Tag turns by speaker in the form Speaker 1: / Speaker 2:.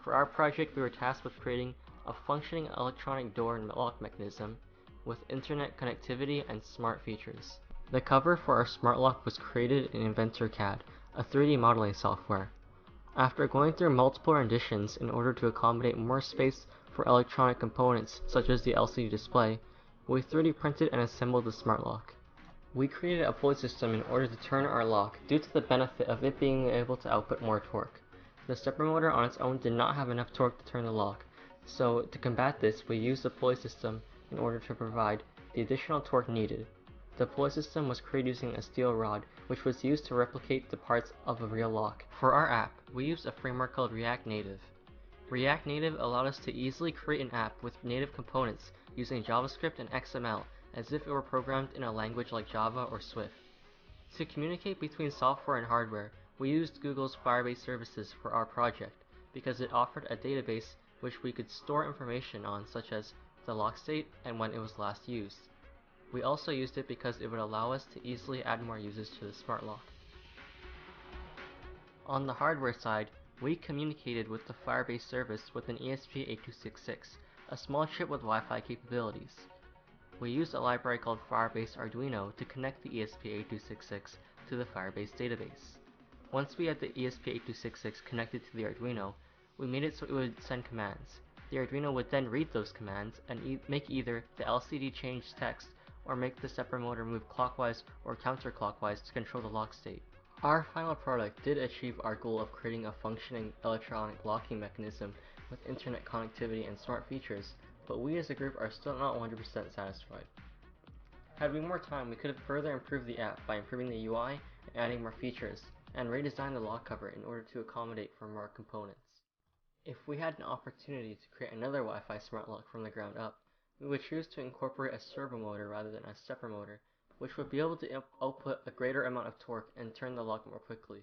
Speaker 1: For our project, we were tasked with creating a functioning electronic door and lock mechanism with internet connectivity and smart features. The cover for our smart lock was created in Inventor CAD, a 3D modeling software. After going through multiple renditions in order to accommodate more space for electronic components such as the LCD display, we 3D printed and assembled the smart lock. We created a pulley system in order to turn our lock due to the benefit of it being able to output more torque. The stepper motor on its own did not have enough torque to turn the lock, so to combat this we used the pulley system in order to provide the additional torque needed. The pulley system was created using a steel rod, which was used to replicate the parts of a real lock. For our app, we used a framework called React Native. React Native allowed us to easily create an app with native components using JavaScript and XML as if it were programmed in a language like Java or Swift. To communicate between software and hardware, we used Google's Firebase services for our project because it offered a database which we could store information on, such as the lock state and when it was last used. We also used it because it would allow us to easily add more users to the smart lock. On the hardware side, we communicated with the Firebase service with an ESP8266, a small chip with Wi-Fi capabilities. We used a library called Firebase Arduino to connect the ESP8266 to the Firebase database. Once we had the ESP8266 connected to the Arduino, we made it so it would send commands. The Arduino would then read those commands and make either the LCD change text or make the stepper motor move clockwise or counterclockwise to control the lock state. Our final product did achieve our goal of creating a functioning electronic locking mechanism with internet connectivity and smart features, but we as a group are still not 100% satisfied. Had we more time, we could have further improved the app by improving the UI and adding more features, and redesigned the lock cover in order to accommodate for more components. If we had an opportunity to create another Wi-Fi smart lock from the ground up, we would choose to incorporate a servo motor rather than a stepper motor, which would be able to output a greater amount of torque and turn the lock more quickly.